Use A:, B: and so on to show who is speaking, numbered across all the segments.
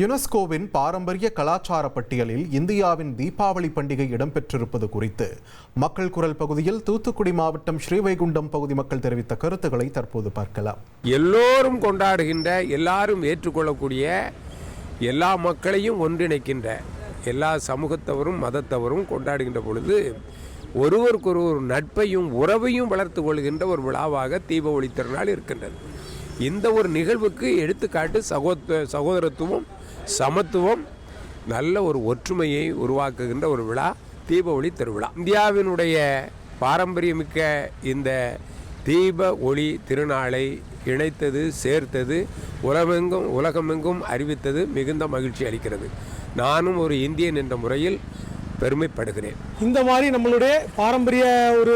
A: யுனெஸ்கோவின் பாரம்பரிய கலாச்சார பட்டியலில் இந்தியாவின் தீபாவளி பண்டிகை இடம்பெற்றிருப்பது குறித்து மக்கள் குரல் பகுதியில் தூத்துக்குடி மாவட்டம் ஸ்ரீவைகுண்டம் பகுதி மக்கள் தெரிவித்த கருத்துக்களை தற்போது பார்க்கலாம்.
B: எல்லோரும் கொண்டாடுகின்ற, எல்லாரும் ஏற்றுக்கொள்ளக்கூடிய, எல்லா மக்களையும் ஒன்றிணைக்கின்ற, எல்லா சமூகத்தவரும் மதத்தவரும் கொண்டாடுகின்ற பொழுது ஒருவருக்கொருவர் நட்பையும் உறவையும் வளர்த்து கொள்கின்ற ஒரு விழாவாக தீபாவளி திருநாள் இருக்கின்றது. இந்த ஒரு நிகழ்வுக்கு எடுத்துக்காட்டு சகோதரத்துவம், சமத்துவம், நல்ல ஒரு ஒற்றுமையை உருவாக்குகின்ற ஒரு விழா தீபாவளி திருவிழா. இந்தியாவினுடைய பாரம்பரியமிக்க இந்த தீப ஒளி திருநாளை இணைத்தது, சேர்த்தது, உலகமெங்கும் அறிவித்தது மிகுந்த மகிழ்ச்சி அளிக்கிறது. நானும் ஒரு இந்தியன் என்ற முறையில் பெருமைப்படுகிறேன்.
C: இந்த மாதிரி நம்மளுடைய பாரம்பரிய ஒரு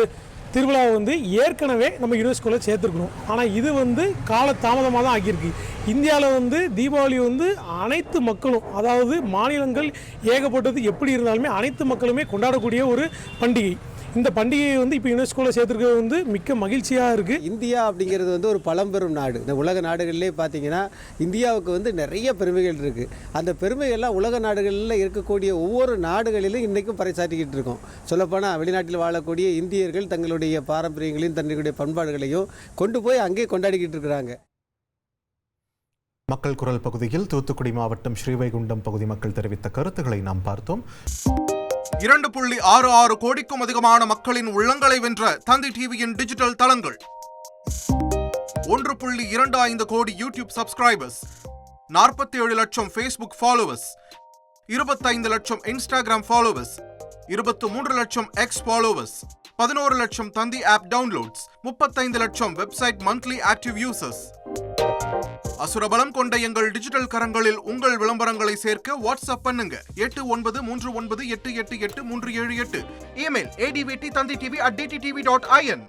C: திருவிழாவை ஏற்கனவே நம்ம யுனெஸ்கோவில் சேர்த்துருக்கணும். ஆனால் இது கால தாமதமாக தான் ஆகியிருக்கு. இந்தியாவில் தீபாவளி அனைத்து மக்களும், அதாவது மாநிலங்கள் ஏகப்பட்டது எப்படி இருந்தாலுமே அனைத்து மக்களுமே கொண்டாடக்கூடிய ஒரு பண்டிகை. இந்த பண்டிகையை இப்போ யுனெஸ்கோவில் சேர்த்துருக்கிறது மிக்க மகிழ்ச்சியாக இருக்குது.
D: இந்தியா அப்படிங்கிறது ஒரு பழம்பெரும் நாடு. இந்த உலக நாடுகளிலே பார்த்தீங்கன்னா இந்தியாவுக்கு நிறைய பெருமைகள் இருக்குது. அந்த பெருமைகள்லாம் உலக நாடுகளில் இருக்கக்கூடிய ஒவ்வொரு நாடுகளிலும் இன்றைக்கும் பறைசாற்றிக்கிட்டு இருக்கோம். சொல்லப்போனால் வெளிநாட்டில் வாழக்கூடிய இந்தியர்கள் தங்களுடைய பாரம்பரியங்களையும் தங்களுடைய பண்பாடுகளையும் கொண்டு போய் அங்கே கொண்டாடிக்கிட்டு இருக்கிறாங்க.
A: மக்கள் குரல் பகுதியில் தூத்துக்குடி மாவட்டம் ஸ்ரீவைகுண்டம் பகுதி மக்கள் தெரிவித்த கருத்துக்களை நாம் பார்த்தோம்.
E: 2.66 கோடிக்கும் அதிகமான மக்களின் உள்ளங்களை வென்ற தந்தி டிவியின் டிஜிட்டல் தளங்கள், 1.25 கோடி யூடியூப் சப்ஸ்கிரைபர்ஸ், 47 லட்சம் ஃபேஸ்புக் ஃபாலோவர்ஸ், 25 லட்சம் இன்ஸ்டாகிராம் ஃபாலோவர்ஸ், 23 லட்சம் எக்ஸ் ஃபாலோவர்ஸ், 11 லட்சம் தந்தி ஆப் டவுன்லோட்ஸ், 35 லட்சம் வெப்சைட் மந்த்லி ஆக்டிவ் யூசர்ஸ். அசுரபலம் கொண்ட எங்கள் டிஜிட்டல் கரங்களில் உங்கள் விளம்பரங்களை சேர்க்க வாட்ஸ்அப் பண்ணுங்க 8939888378. Email advt@dttv.in.